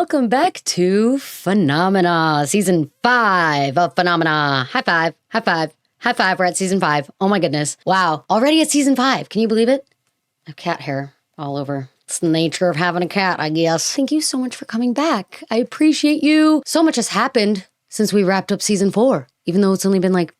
welcome back to Phenomena, Season 5 of Phenomena. High five, high five, high five. We're at Season 5. Oh my goodness. Wow. Already at Season 5. Can you believe it? I have cat hair all over. It's the nature of having a cat, I guess. Thank you so much for coming back. I appreciate you. So much has happened since we wrapped up Season 4, even though it's only been like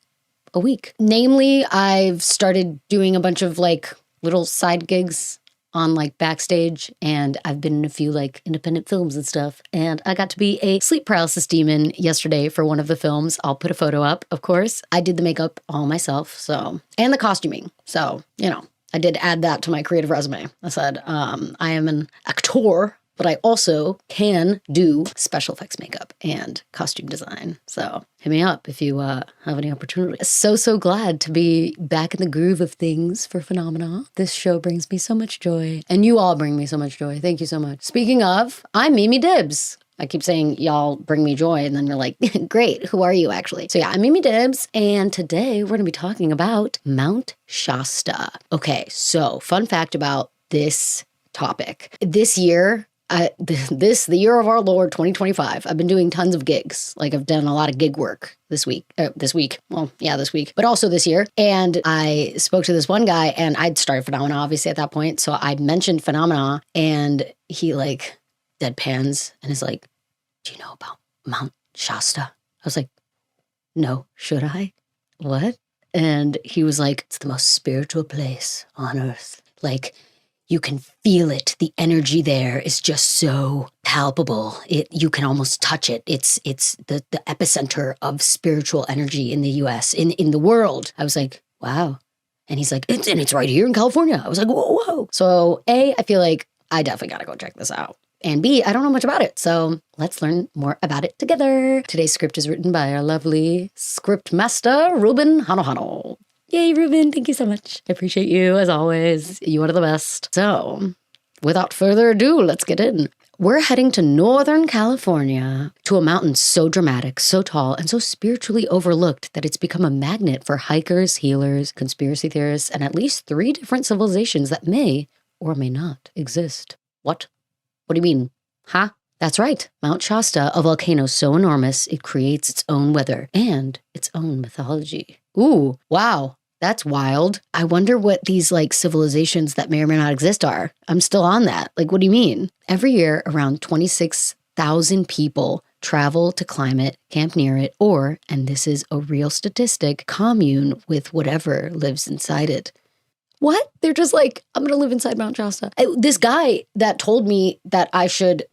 a week. Namely, I've started doing a bunch of like little side gigs on like backstage, and I've been in a few like independent films and stuff, and I got to be a sleep paralysis demon yesterday for one of the films. I'll put a photo up, of course. I did the makeup all myself, so, and the costuming, so, you know, I did add that to my creative resume. I said, I am an actor, but I also can do special effects makeup and costume design. So hit me up if you have any opportunity. So glad to be back in the groove of things for Phenomena. This show brings me so much joy. And you all bring me so much joy. Thank you so much. Speaking of, I'm Mimi Dibbs. I keep saying y'all bring me joy, and then you're like, great, who are you actually? So yeah, I'm Mimi Dibbs, and today we're gonna be talking about Mount Shasta. Okay, so fun fact about this topic. This year, the year of our Lord 2025, I've been doing tons of gigs. Like I've done a lot of gig work this week. This week, but also this year. And I spoke to this one guy, and I'd started Phenomena obviously at that point. So I mentioned Phenomena, and he like deadpans and is like, "Do you know about Mount Shasta?" I was like, "No, should I? What?" And he was like, "It's the most spiritual place on earth. Like, you can feel it. The energy there is just so palpable. You can almost touch it. It's the epicenter of spiritual energy in the US, in the world." I was like, wow. And he's like, it's right here in California. I was like, whoa. So A, I feel like I definitely got to go check this out. And B, I don't know much about it. So let's learn more about it together. Today's script is written by our lovely script master, Ruben Hano. Yay, Ruben, thank you so much. I appreciate you, as always. You are the best. So, without further ado, let's get in. We're heading to Northern California, to a mountain so dramatic, so tall, and so spiritually overlooked that it's become a magnet for hikers, healers, conspiracy theorists, and at least 3 different civilizations that may or may not exist. What? What do you mean? Huh? That's right. Mount Shasta, a volcano so enormous it creates its own weather and its own mythology. Ooh, wow. That's wild. I wonder what these like civilizations that may or may not exist are. I'm still on that. Like, what do you mean? Every year, around 26,000 people travel to climb it, camp near it, or, and this is a real statistic, commune with whatever lives inside it. What? They're just like, I'm going to live inside Mount Shasta. This guy that told me that I should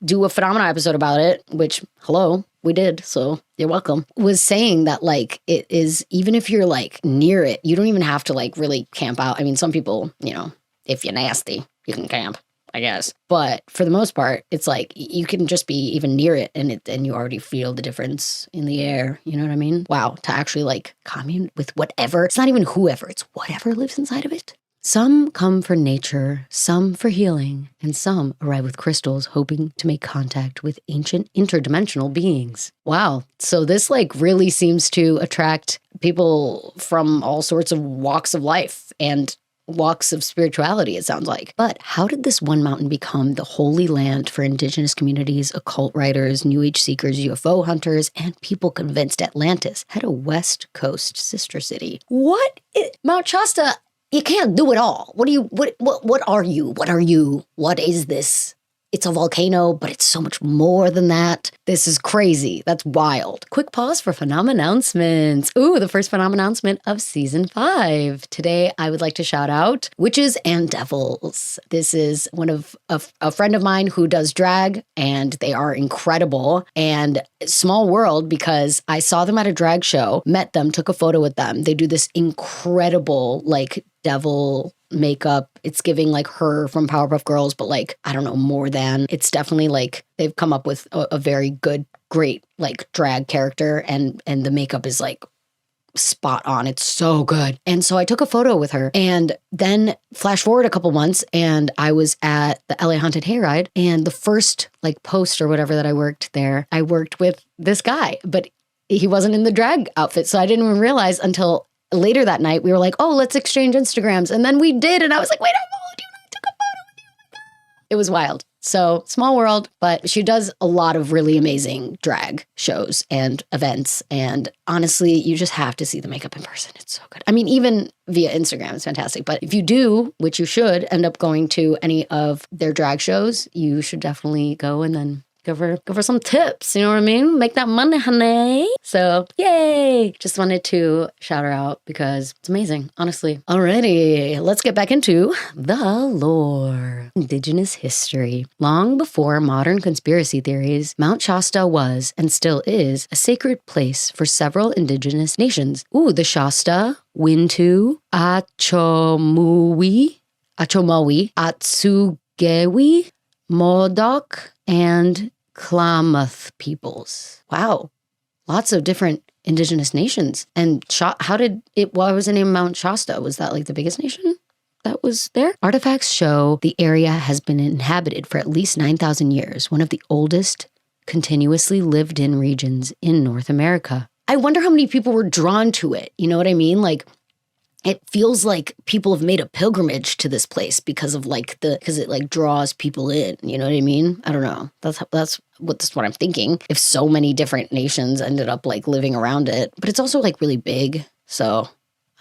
do a Phenomena episode about it, which, hello, we did, so you're welcome, was saying that like it is, even if you're like near it, you don't even have to like really camp out. I mean, some people, you know, if you're nasty, you can camp, I guess. But for the most part, it's like you can just be even near it and you already feel the difference in the air. You know what I mean? Wow, to actually like commune with whatever. It's not even whoever, it's whatever lives inside of it. Some come for nature, some for healing, and some arrive with crystals hoping to make contact with ancient interdimensional beings. Wow. So this like really seems to attract people from all sorts of walks of life and walks of spirituality, it sounds like. But how did this one mountain become the holy land for indigenous communities, occult writers, New Age seekers, UFO hunters, and people convinced Atlantis had a West Coast sister city? Mount Shasta, you can't do it all. What are you? What is this? It's a volcano, but it's so much more than that. This is crazy. That's wild. Quick pause for Phenomennouncements. Ooh, the first Phenomennouncement of Season 5. Today, I would like to shout out Witches and Devils. This is one of a friend of mine who does drag, and they are incredible. And small world, because I saw them at a drag show, met them, took a photo with them. They do this incredible, like, devil makeup. It's giving like her from Powerpuff Girls, but like, I don't know, more than. It's definitely like they've come up with a very good, great like drag character, and the makeup is like spot on. It's so good. And so I took a photo with her, and then flash forward a couple months, and I was at the LA Haunted Hayride, and the first like post or whatever that I worked there, I worked with this guy, but he wasn't in the drag outfit. So I didn't even realize until later that night, we were like, oh, let's exchange Instagrams. And then we did. And I was like, wait, I followed you and I took a photo with you. It was wild. So small world, but she does a lot of really amazing drag shows and events. And honestly, you just have to see the makeup in person. It's so good. I mean, even via Instagram, it's fantastic. But if you do, which you should, end up going to any of their drag shows, you should definitely go and then go for some tips. You know what I mean? Make that money, honey. So yay. Just wanted to shout her out because it's amazing, honestly. Alrighty, let's get back into the lore. Indigenous history. Long before modern conspiracy theories, Mount Shasta was, and still is, a sacred place for several indigenous nations. Ooh, the Shasta, Wintu, Achomawi, Atsugewi, Modoc, and Klamath peoples. Wow. Lots of different indigenous nations. And why was the name Mount Shasta? Was that like the biggest nation that was there? Artifacts show the area has been inhabited for at least 9,000 years, one of the oldest continuously lived in regions in North America. I wonder how many people were drawn to it. You know what I mean? Like, it feels like people have made a pilgrimage to this place because it like draws people in. You know what I mean? I don't know. That's what I'm thinking. If so many different nations ended up like living around it, but it's also like really big. So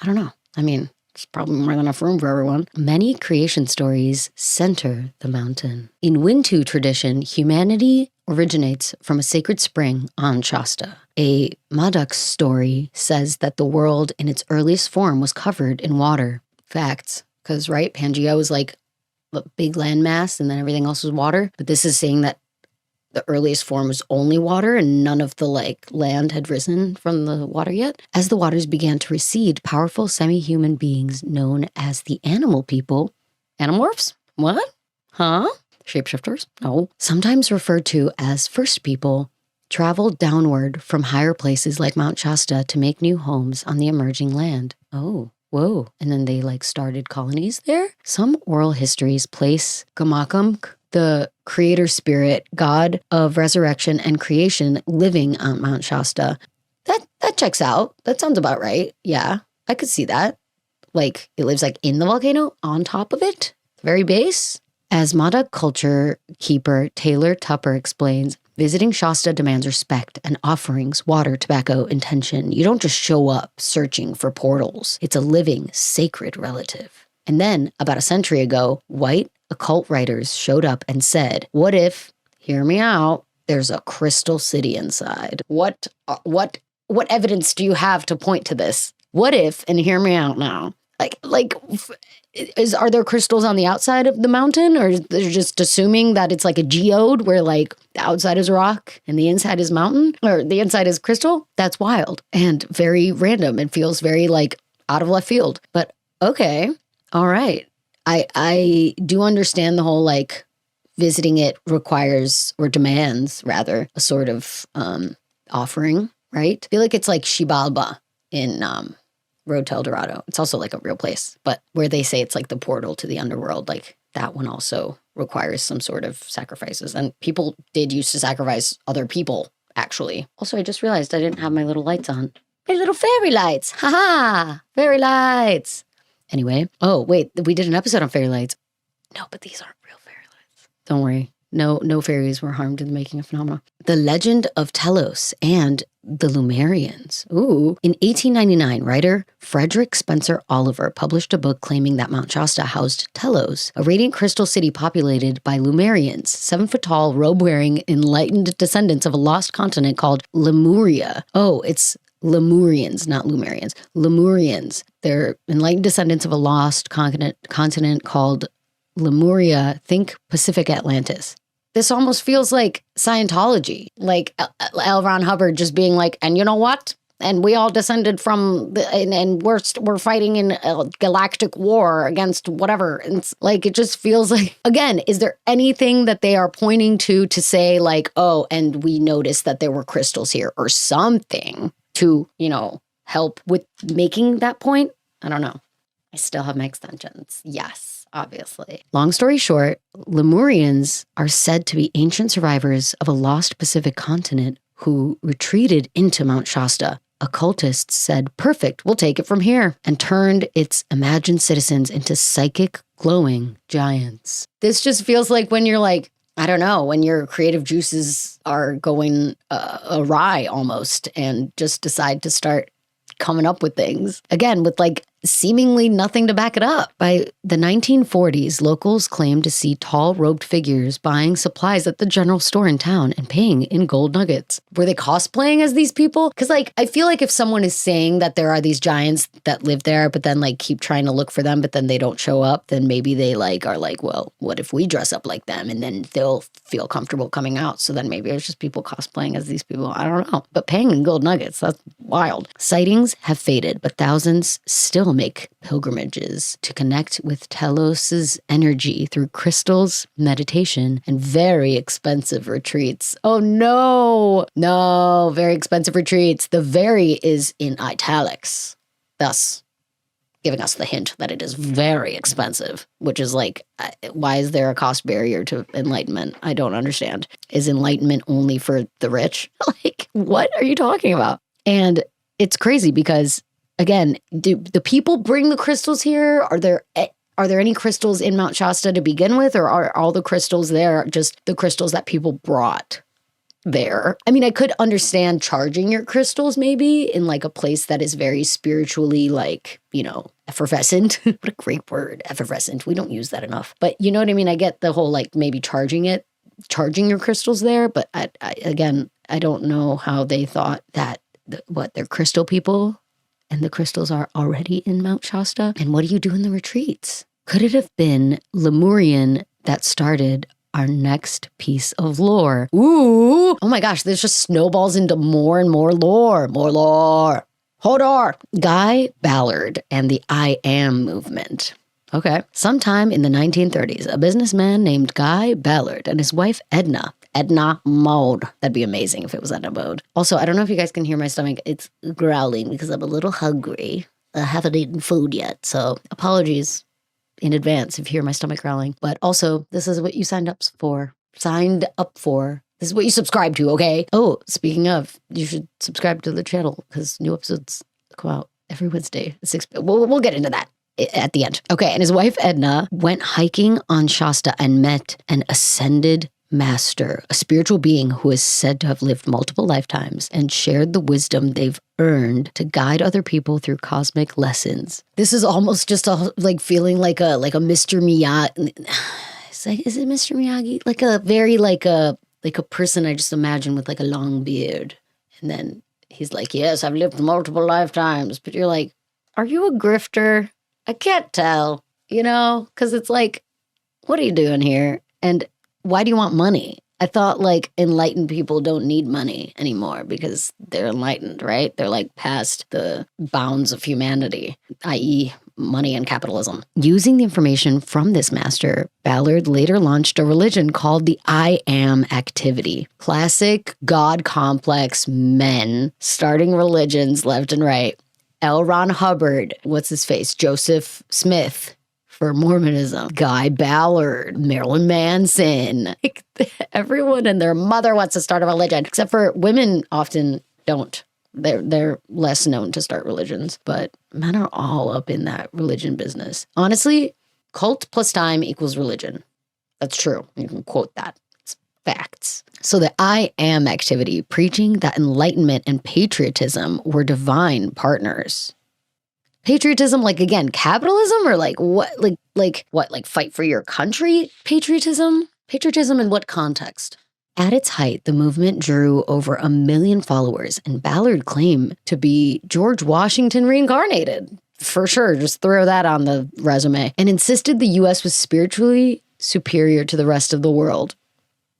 I don't know. I mean, it's probably more than enough room for everyone. Many creation stories center the mountain. In Wintu tradition, humanity originates from a sacred spring on Shasta. A Modoc story says that the world in its earliest form was covered in water. Facts. Because, right, Pangea was like a big landmass and then everything else was water. But this is saying that the earliest form was only water and none of the like land had risen from the water yet. As the waters began to recede, powerful semi-human beings known as the animal people, animorphs? What? Huh? Shapeshifters? No. Sometimes referred to as first people, traveled downward from higher places like Mount Shasta to make new homes on the emerging land. Oh, whoa. And then they like started colonies there? Some oral histories place Gamakam, the creator spirit, god of resurrection and creation, living on Mount Shasta. That checks out. That sounds about right. Yeah, I could see that. Like, it lives like in the volcano, on top of it, the very base. As Modoc culture keeper Taylor Tupper explains, visiting Shasta demands respect and offerings, water, tobacco, intention. You don't just show up searching for portals. It's a living, sacred relative. And then, about a century ago, white occult writers showed up and said, what if, hear me out, there's a crystal city inside? What evidence do you have to point to this? What if, and hear me out now, are there crystals on the outside of the mountain, or they're just assuming that it's like a geode where like the outside is rock and the inside is mountain, or the inside is crystal? That's wild and very random and feels very like out of left field. But okay, all right. I do understand the whole like visiting it requires or demands rather a sort of offering, right? I feel like it's like Xibalba in Road to El Dorado. It's also like a real place, but where they say it's like the portal to the underworld, like that one also requires some sort of sacrifices. And people did used to sacrifice other people, actually. Also, I just realized I didn't have my little lights on. My little fairy lights. Haha, fairy lights. Anyway, oh, wait, we did an episode on fairy lights. No, but these aren't real fairy lights. Don't worry. No fairies were harmed in the making of Phenomena. The Legend of Telos and the Lemurians. Ooh. In 1899, writer Frederick Spencer Oliver published a book claiming that Mount Shasta housed Telos, a radiant crystal city populated by Lemurians, 7-foot-tall, robe-wearing, enlightened descendants of a lost continent called Lemuria. Oh, it's Lemurians, not Lumerians. Lemurians. They're enlightened descendants of a lost continent called Lemuria. Think Pacific Atlantis. This almost feels like Scientology, like L. Ron Hubbard just being like, and you know what? And we all descended from, and we're fighting in a galactic war against whatever. And it's like, it just feels like, again, is there anything that they are pointing to say like, oh, and we noticed that there were crystals here or something to, help with making that point? I don't know. I still have my extensions. Yes. Obviously. Long story short, Lemurians are said to be ancient survivors of a lost Pacific continent who retreated into Mount Shasta. Occultists said, perfect, we'll take it from here, and turned its imagined citizens into psychic, glowing giants. This just feels like when you're like, I don't know, when your creative juices are going awry almost and just decide to start coming up with things. Again, with like seemingly nothing to back it up. By the 1940s, locals claimed to see tall robed figures buying supplies at the general store in town and paying in gold nuggets. Were they cosplaying as these people? Because like, I feel like if someone is saying that there are these giants that live there, but then like keep trying to look for them, but then they don't show up, then maybe they like are like, well, what if we dress up like them? And then they'll feel comfortable coming out. So then maybe it's just people cosplaying as these people. I don't know. But paying in gold nuggets, that's wild. Sightings have faded, but thousands still make pilgrimages to connect with Telos's energy through crystals, meditation, and very expensive retreats. Oh no, very expensive retreats. The very is in italics, thus giving us the hint that it is very expensive, which is like, why is there a cost barrier to enlightenment? I don't understand. Is enlightenment only for the rich? Like, what are you talking about? And it's crazy because, again, do the people bring the crystals here? Are there any crystals in Mount Shasta to begin with, or are all the crystals there just the crystals that people brought there? I mean, I could understand charging your crystals maybe in like a place that is very spiritually like, effervescent. What a great word, effervescent. We don't use that enough. But you know what I mean? I get the whole like maybe charging your crystals there. But I don't know how they thought that, they're crystal people and the crystals are already in Mount Shasta? And what do you do in the retreats? Could it have been Lemurian that started our next piece of lore? Ooh, oh my gosh, this just snowballs into more and more lore. More lore. Hodor. Guy Ballard and the I Am movement. Okay. Sometime in the 1930s, a businessman named Guy Ballard and his wife Edna Mode. That'd be amazing if it was Edna Mode. Also, I don't know if you guys can hear my stomach. It's growling because I'm a little hungry. I haven't eaten food yet, so apologies in advance if you hear my stomach growling. But also, this is what you signed up for. This is what you subscribe to, okay? Oh, speaking of, you should subscribe to the channel because new episodes come out every Wednesday at 6 p.m. We'll get into that at the end. Okay, and his wife Edna went hiking on Shasta and met an ascended master, a spiritual being who is said to have lived multiple lifetimes and shared the wisdom they've earned to guide other people through cosmic lessons. This is almost just like feeling like a Mr. Miyagi. Is it Mr. Miyagi? Like a very like a person I just imagine with like a long beard. And then he's like, yes, I've lived multiple lifetimes. But you're like, are you a grifter? I can't tell, because it's like, what are you doing here? And why do you want money? I thought like enlightened people don't need money anymore because they're enlightened, right? They're like past the bounds of humanity, i.e. money and capitalism. Using the information from this master, Ballard later launched a religion called the I Am activity. Classic God complex men starting religions left and right. L. Ron Hubbard, what's his face? Joseph Smith for Mormonism, Guy Ballard, Marilyn Manson. Like, everyone and their mother wants to start a religion, except for women often don't. They're less known to start religions, but men are all up in that religion business. Honestly, cult plus time equals religion. That's true. You can quote that. It's facts. So the I Am activity, preaching that enlightenment and patriotism were divine partners. Patriotism, like, again, capitalism, or like what? Like what? Like fight for your country? Patriotism? Patriotism in what context? At its height, the movement drew over 1 million followers, and Ballard claimed to be George Washington reincarnated. For sure, just throw that on the resume. And insisted the U.S. was spiritually superior to the rest of the world.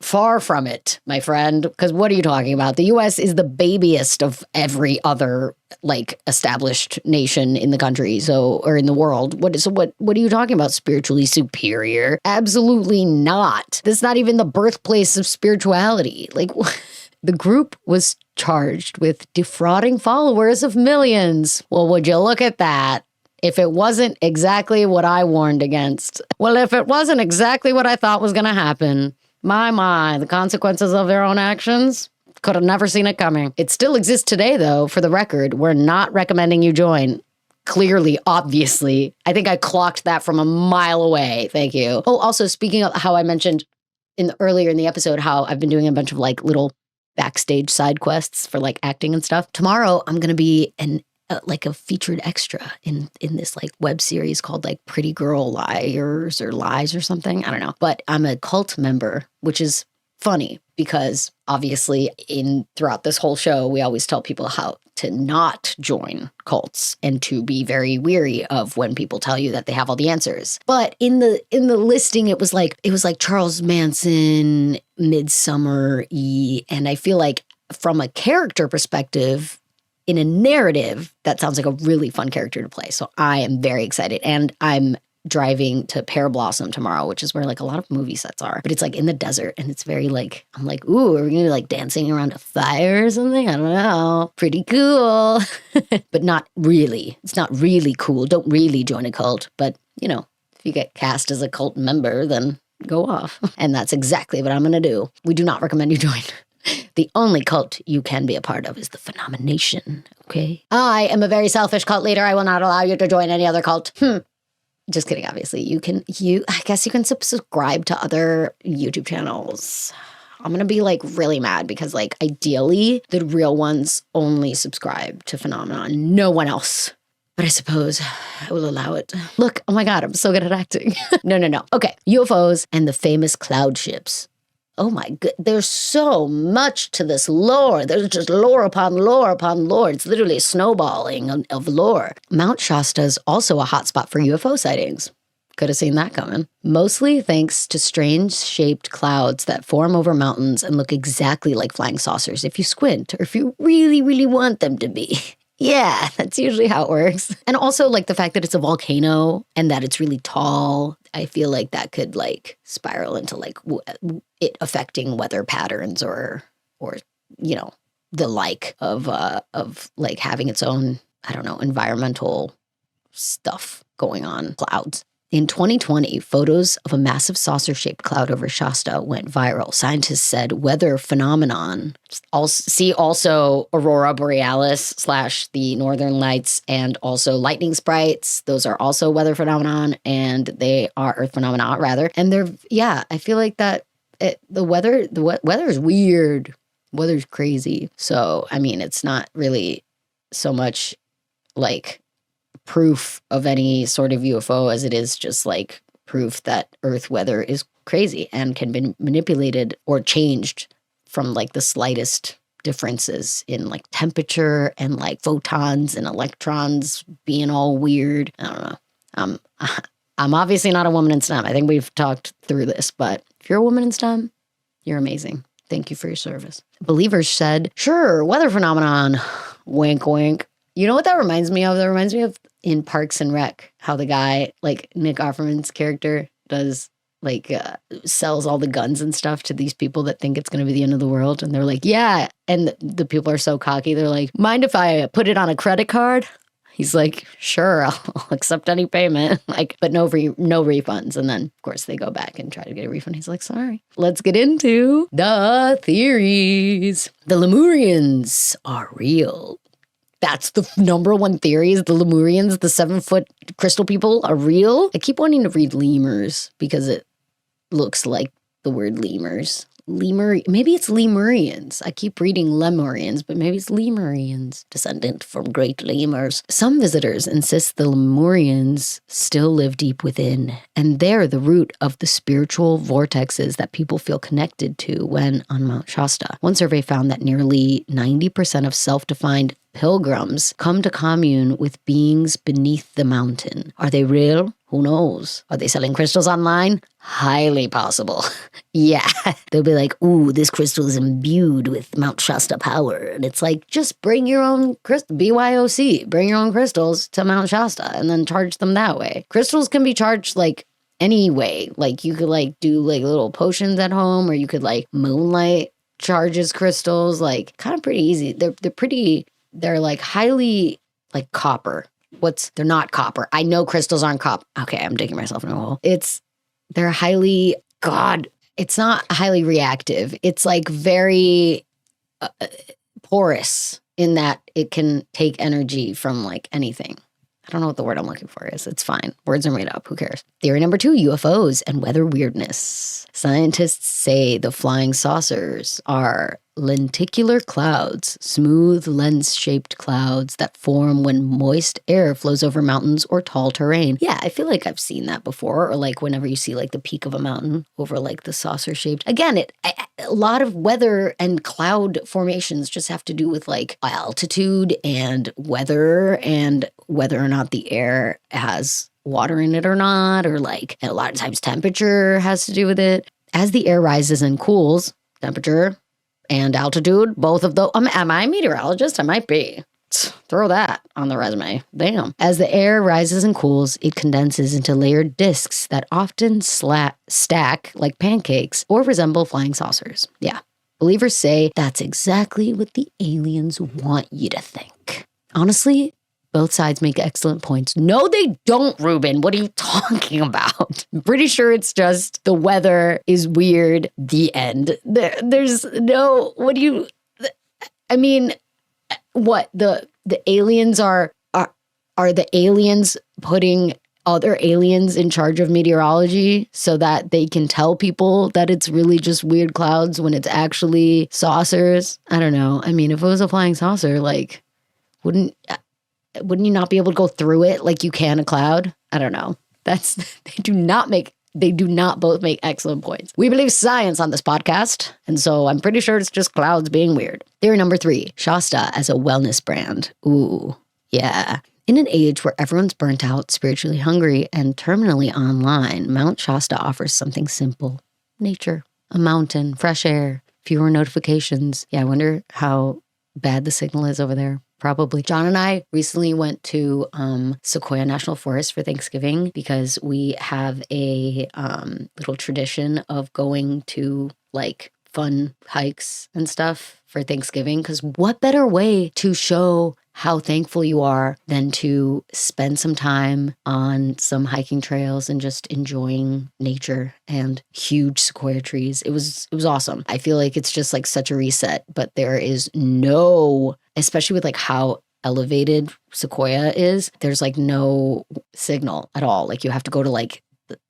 Far from it, my friend, because what are you talking about? The U.S. is the babiest of every other, like, established nation in the country, or in the world. What are you talking about, spiritually superior? Absolutely not. This is not even the birthplace of spirituality. Like, the group was charged with defrauding followers of millions. Well, would you look at that? If it wasn't exactly what I warned against. Well, if it wasn't exactly what I thought was going to happen. My, the consequences of their own actions. Could have never seen it coming. It still exists today, though, for the record. We're not recommending you join. Clearly, obviously. I think I clocked that from a mile away. Thank you. Oh, also, speaking of how I mentioned earlier in the episode how I've been doing a bunch of like little backstage side quests for like acting and stuff. Tomorrow I'm going to be like a featured extra in this like web series called like Pretty Girl Liars or Lies or something. I don't know. But I'm a cult member, which is funny because obviously throughout this whole show, we always tell people how to not join cults and to be very weary of when people tell you that they have all the answers. But in the listing, it was like Charles Manson, Midsummer-y, and I feel like from a character perspective, in a narrative, that sounds like a really fun character to play. So I am very excited. And I'm driving to Pear Blossom tomorrow, which is where like a lot of movie sets are. But it's like in the desert and it's very like, I'm like, ooh, are we gonna be like dancing around a fire or something? I don't know. Pretty cool. But not really. It's not really cool. Don't really join a cult. But, you know, if you get cast as a cult member, then go off. And that's exactly what I'm gonna do. We do not recommend you join. The only cult you can be a part of is the Phenomenation, okay? I am a very selfish cult leader. I will not allow you to join any other cult. Just kidding, obviously. I guess you can subscribe to other YouTube channels. I'm going to be like really mad because like ideally the real ones only subscribe to Phenomenon, no one else. But I suppose I will allow it. Look, oh my God, I'm so good at acting. No. Okay, UFOs and the famous cloud ships. Oh my God, there's so much to this lore. There's just lore upon lore upon lore. It's literally snowballing of lore. Mount Shasta is also a hotspot for UFO sightings. Could have seen that coming. Mostly thanks to strange-shaped clouds that form over mountains and look exactly like flying saucers if you squint or if you really, really want them to be. Yeah, that's usually how it works. And also like the fact that it's a volcano and that it's really tall. I feel like that could like spiral into like it affecting weather patterns or you know, the like of like having its own, I don't know, environmental stuff going on. Clouds. In 2020, photos of a massive saucer-shaped cloud over Shasta went viral. Scientists said weather phenomenon. Also Aurora Borealis / the Northern Lights and also lightning sprites. Those are also weather phenomenon and they are Earth phenomena rather. And I feel like that the weather is weird. Weather's crazy. So, I mean, it's not really so much like proof of any sort of UFO as it is just like proof that Earth weather is crazy and can be manipulated or changed from like the slightest differences in like temperature and like photons and electrons being all weird. I don't know. I'm obviously not a woman in STEM. I think we've talked through this, but if you're a woman in STEM, you're amazing. Thank you for your service. Believers said, sure, weather phenomenon. Wink, wink. You know what that reminds me of? That reminds me of in Parks and Rec, how the guy, like Nick Offerman's character, does like sells all the guns and stuff to these people that think it's going to be the end of the world. And they're like, yeah. And the people are so cocky. They're like, mind if I put it on a credit card? He's like, sure, I'll accept any payment. Like, but no refunds. And then, of course, they go back and try to get a refund. He's like, sorry. Let's get into the theories. The Lemurians are real. That's the number one theory is the Lemurians, the 7-foot crystal people are real. I keep wanting to read lemurs because it looks like the word lemurs. Maybe it's Lemurians. I keep reading Lemurians, but maybe it's Lemurians, descendant from great lemurs. Some visitors insist the Lemurians still live deep within, and they're the root of the spiritual vortexes that people feel connected to when on Mount Shasta. One survey found that nearly 90% of self-defined pilgrims come to commune with beings beneath the mountain. Are they real? Who knows? Are they selling crystals online? Highly possible. Yeah. They'll be like, ooh, this crystal is imbued with Mount Shasta power. And it's like, just bring your own crystal, BYOC, bring your own crystals to Mount Shasta and then charge them that way. Crystals can be charged like any way. Like you could like do like little potions at home or you could like moonlight charges crystals, like kind of pretty easy. They're like highly like copper. They're not copper. I know crystals aren't copper. Okay, I'm digging myself in a hole. They're highly, it's not highly reactive. It's like very porous in that it can take energy from like anything. I don't know what the word I'm looking for is. It's fine. Words are made up. Who cares? Theory number 2, UFOs and weather weirdness. Scientists say the flying saucers are lenticular clouds, smooth lens-shaped clouds that form when moist air flows over mountains or tall terrain. Yeah, I feel like I've seen that before, or like whenever you see like the peak of a mountain over like the saucer-shaped. Again, a lot of weather and cloud formations just have to do with like altitude and weather and whether or not the air has water in it or not, or like, and a lot of times temperature has to do with it. As the air rises and cools, temperature and altitude, both of those. Am I a meteorologist? I might be. Throw that on the resume. Damn. As the air rises and cools, it condenses into layered discs that often stack like pancakes or resemble flying saucers. Yeah. Believers say that's exactly what the aliens want you to think. Honestly, both sides make excellent points. No, they don't, Ruben. What are you talking about? I'm pretty sure it's just the weather is weird. The end. There's no, what do you, I mean, what? The aliens are the aliens putting other aliens in charge of meteorology so that they can tell people that it's really just weird clouds when it's actually saucers? I don't know. I mean, if it was a flying saucer, like, wouldn't you not be able to go through it like you can a cloud? I don't know. They do not both make excellent points. We believe science on this podcast, and so I'm pretty sure it's just clouds being weird. Theory number 3, Shasta as a wellness brand. Ooh, yeah. In an age where everyone's burnt out, spiritually hungry, and terminally online, Mount Shasta offers something simple. Nature, a mountain, fresh air, fewer notifications. Yeah, I wonder how bad the signal is over there. Probably. John and I recently went to Sequoia National Forest for Thanksgiving because we have a little tradition of going to like fun hikes and stuff for Thanksgiving. Because what better way to show how thankful you are than to spend some time on some hiking trails and just enjoying nature and huge sequoia trees. It was awesome. I feel like it's just like such a reset, but there is no, especially with like how elevated Sequoia is, there's like no signal at all. Like you have to go to like,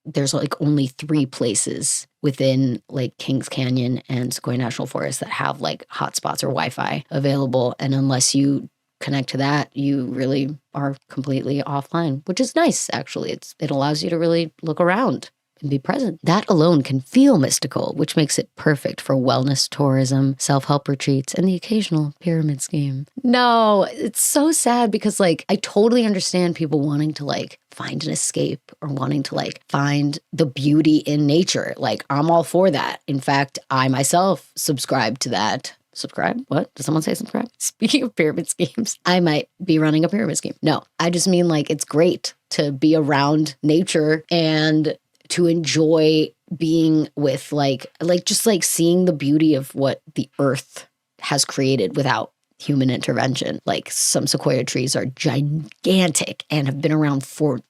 there's like only 3 places within like Kings Canyon and Sequoia National Forest that have like hotspots or Wi-Fi available. And unless you connect to that, you really are completely offline, which is nice, actually. It allows you to really look around and be present. That alone can feel mystical, which makes it perfect for wellness tourism, self-help retreats, and the occasional pyramid scheme. No, it's so sad because like I totally understand people wanting to like find an escape or wanting to like find the beauty in nature. Like I'm all for that. In fact, I myself subscribe to that. Subscribe? What? Does someone say subscribe? Speaking of pyramid schemes, I might be running a pyramid scheme. No, I just mean like it's great to be around nature and to enjoy being with like just like seeing the beauty of what the earth has created without human intervention. Like some sequoia trees are gigantic and have been around for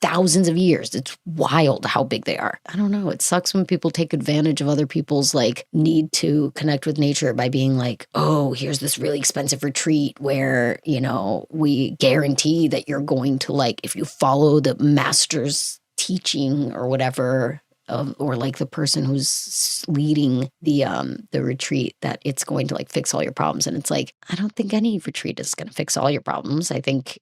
thousands of years. It's wild how big they are. I don't know. It sucks when people take advantage of other people's like need to connect with nature by being like, oh, here's this really expensive retreat where, you know, we guarantee that you're going to like, if you follow the master's teaching or whatever, or like the person who's leading the retreat, that it's going to like fix all your problems. And it's like, I don't think any retreat is going to fix all your problems. I think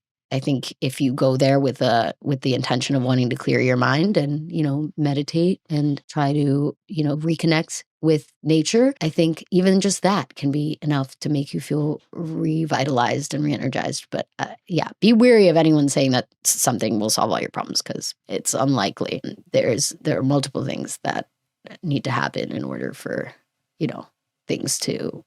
if you go there with the intention of wanting to clear your mind and, you know, meditate and try to, you know, reconnect with nature, I think even just that can be enough to make you feel revitalized and re-energized. But yeah, be wary of anyone saying that something will solve all your problems because it's unlikely. There are multiple things that need to happen in order for, you know, things to,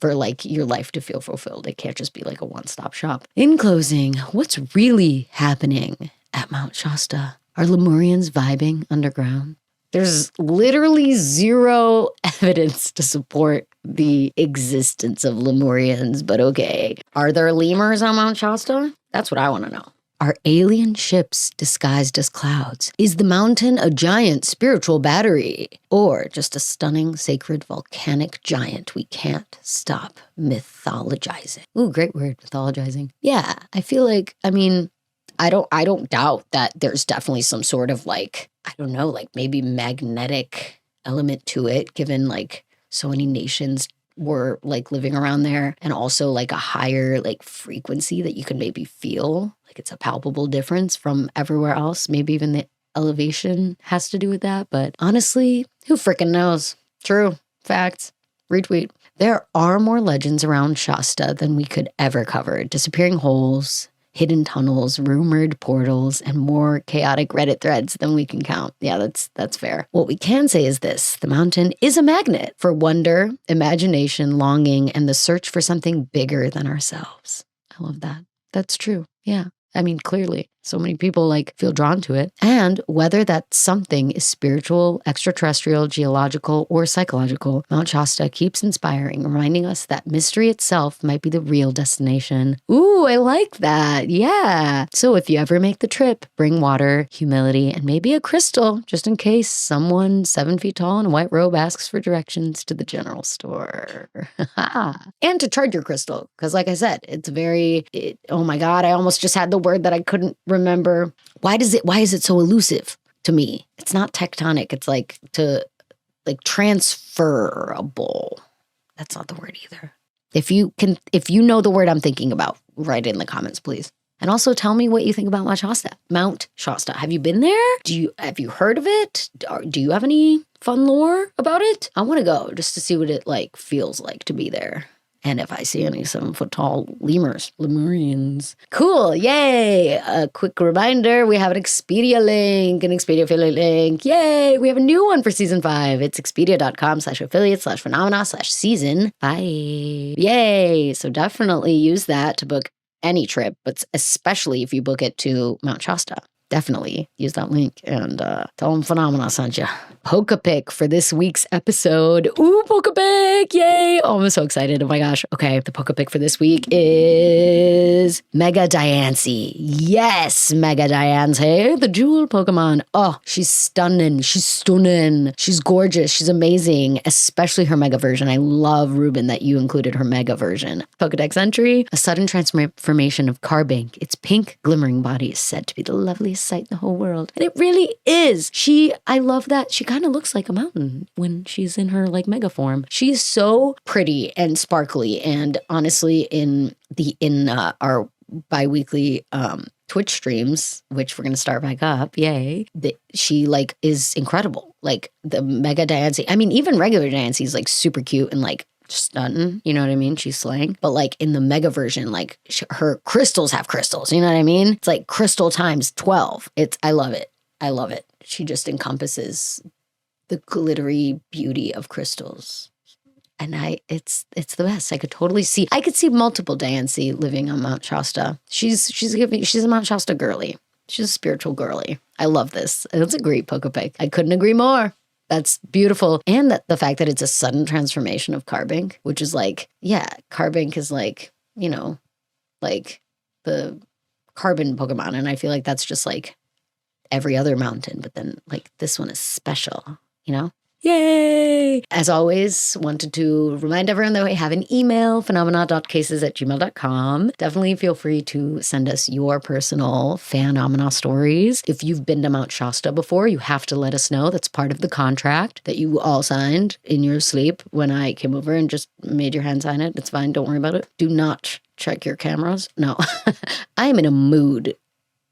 for like your life to feel fulfilled. It can't just be like a one-stop shop. In closing, what's really happening at Mount Shasta? Are Lemurians vibing underground? There's literally zero evidence to support the existence of Lemurians, but okay. Are there lemurs on Mount Shasta? That's what I want to know. Are alien ships disguised as clouds? Is the mountain a giant spiritual battery? Or just a stunning, sacred, volcanic giant we can't stop mythologizing? Ooh, great word, mythologizing. Yeah, I feel like, I mean, I don't doubt that there's definitely some sort of like, I don't know, like maybe magnetic element to it, given like so many nations were like living around there, and also like a higher like frequency that you can maybe feel. Like it's a palpable difference from everywhere else. Maybe even the elevation has to do with that. But honestly, who freaking knows? True. Facts. Retweet. There are more legends around Shasta than we could ever cover. Disappearing holes, hidden tunnels, rumored portals, and more chaotic Reddit threads than we can count. Yeah, that's fair. What we can say is this: the mountain is a magnet for wonder, imagination, longing, and the search for something bigger than ourselves. I love that. That's true. Yeah. I mean, clearly, so many people like feel drawn to it. And whether that something is spiritual, extraterrestrial, geological, or psychological, Mount Shasta keeps inspiring, reminding us that mystery itself might be the real destination. Ooh, I like that. Yeah. So if you ever make the trip, bring water, humility, and maybe a crystal, just in case someone 7 feet tall in a white robe asks for directions to the general store. And to charge your crystal, because like I said, it's oh my God, I almost just had the word that I couldn't remember. Why is it so elusive to me? It's not tectonic. It's like transferable. That's not the word either. If you know the word I'm thinking about, write it in the comments, please. And also tell me what you think about Mount Shasta. Have you been there? Have you heard of it? Do you have any fun lore about it? I want to go just to see what it like feels like to be there. And if I see any 7-foot-tall Lemurians. Cool, yay! A quick reminder, we have an Expedia link, an Expedia affiliate link. Yay! We have a new one for season 5. It's expedia.com/affiliate/phenomena/season 5. Yay! So definitely use that to book any trip, but especially if you book it to Mount Shasta. Definitely use that link and tell them Phenomena sent you. Pokepic for this week's episode. Ooh, Pokepic! Yay! Oh, I'm so excited. Oh my gosh. Okay, the Pokepic for this week is Mega Diancie. Yes, Mega Diancie, the jewel Pokemon. Oh, she's stunning. She's gorgeous. She's amazing, especially her Mega version. I love, Ruben, that you included her Mega version. Pokedex entry: a sudden transformation of Carbink. Its pink, glimmering body is said to be the loveliest sight in the whole world. And it really is. I love that. She kind of looks like a mountain when she's in her like mega form. She's so pretty and sparkly. And honestly, in our bi-weekly Twitch streams, which we're going to start back up, yay, she like is incredible. Like the Mega Diancie, I mean, even regular Diancie is like super cute and like stunting, you know what I mean? She's slaying. But like in the Mega version, like her crystals have crystals, you know what I mean? It's like crystal times 12. I love it. I love it. She just encompasses the glittery beauty of crystals. And it's the best. I could see multiple Diancie living on Mount Shasta. She's a Mount Shasta girly. She's a spiritual girly. I love this. It's a great Pokepic. I couldn't agree more. That's beautiful. And the fact that it's a sudden transformation of Carbink, which is like, yeah, Carbink is like, you know, like the carbon Pokemon. And I feel like that's just like every other mountain. But then like this one is special, you know? Yay! As always, wanted to remind everyone that we have an email, phenomena.cases@gmail.com. Definitely feel free to send us your personal phenomena stories. If you've been to Mount Shasta before, you have to let us know. That's part of the contract that you all signed in your sleep when I came over and just made your hand sign it. It's fine. Don't worry about it. Do not check your cameras. No. I am in a mood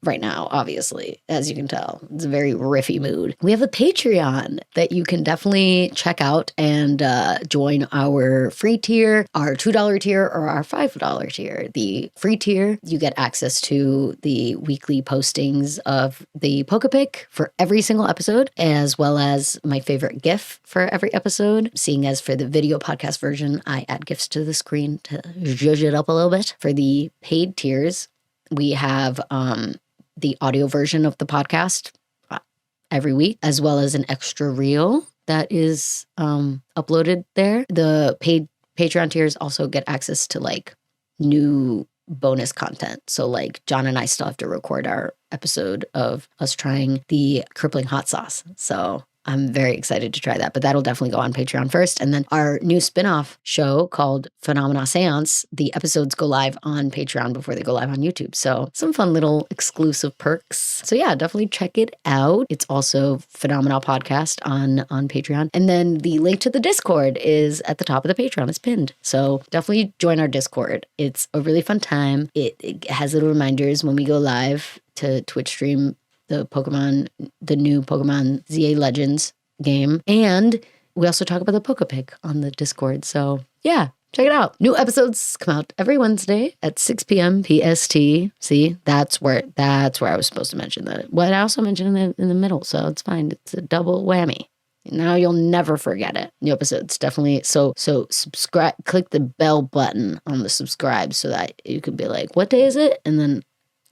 right now, obviously, as you can tell. It's a very riffy mood. We have a Patreon that you can definitely check out and join our free tier, our $2 tier, or our $5 tier. The free tier, you get access to the weekly postings of the Pokepic for every single episode, as well as my favorite GIF for every episode. Seeing as for the video podcast version, I add GIFs to the screen to zhuzh it up a little bit. For the paid tiers, we have the audio version of the podcast every week, as well as an extra reel that is uploaded there. The paid Patreon tiers also get access to like new bonus content. So like John and I still have to record our episode of us trying the crippling hot sauce. So I'm very excited to try that, but that'll definitely go on Patreon first. And then our new spin-off show called Phenomena Seance, the episodes go live on Patreon before they go live on YouTube. So some fun little exclusive perks. So yeah, definitely check it out. It's also Phenomena Podcast on Patreon. And then the link to the Discord is at the top of the Patreon. It's pinned. So definitely join our Discord. It's a really fun time. It has little reminders when we go live to Twitch stream the new Pokemon ZA Legends game. And we also talk about the pokepic on the Discord. So yeah, check it out. New episodes come out every Wednesday at 6 p.m. PST. See, that's where I was supposed to mention that. Well, I also mentioned in the middle, so it's fine. It's a double whammy. Now you'll never forget it. New episodes, definitely. So subscribe, click the bell button on the subscribe so that you can be like, what day is it? And then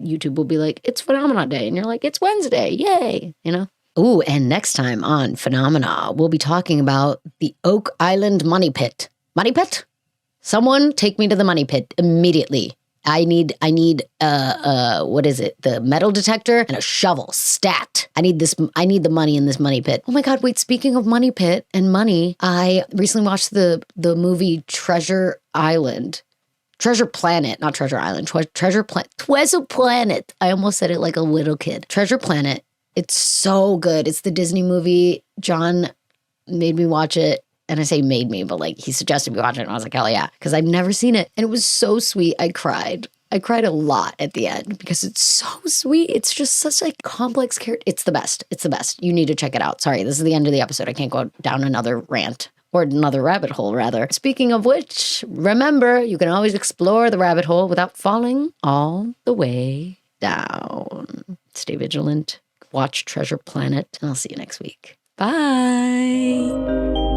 YouTube will be like, it's Phenomena Day. And you're like, it's Wednesday. Yay. You know? Ooh, and next time on Phenomena, we'll be talking about the Oak Island Money Pit. Money Pit? Someone take me to the Money Pit immediately. I need what is it? The metal detector and a shovel. Stat. I need the money in this money pit. Oh my God, wait, speaking of money pit and money, I recently watched the movie Treasure Planet, not Treasure Island, Treasure Planet. I almost said it like a little kid. Treasure Planet. It's so good. It's the Disney movie. John made me watch it. And I say made me, but like he suggested me watch it. And I was like, hell yeah. Because I've never seen it. And it was so sweet. I cried. I cried a lot at the end because it's so sweet. It's just such a complex character. It's the best. It's the best. You need to check it out. Sorry, this is the end of the episode. I can't go down another rant. Or another rabbit hole, rather. Speaking of which, remember, you can always explore the rabbit hole without falling all the way down. Stay vigilant. Watch Treasure Planet, and I'll see you next week. Bye.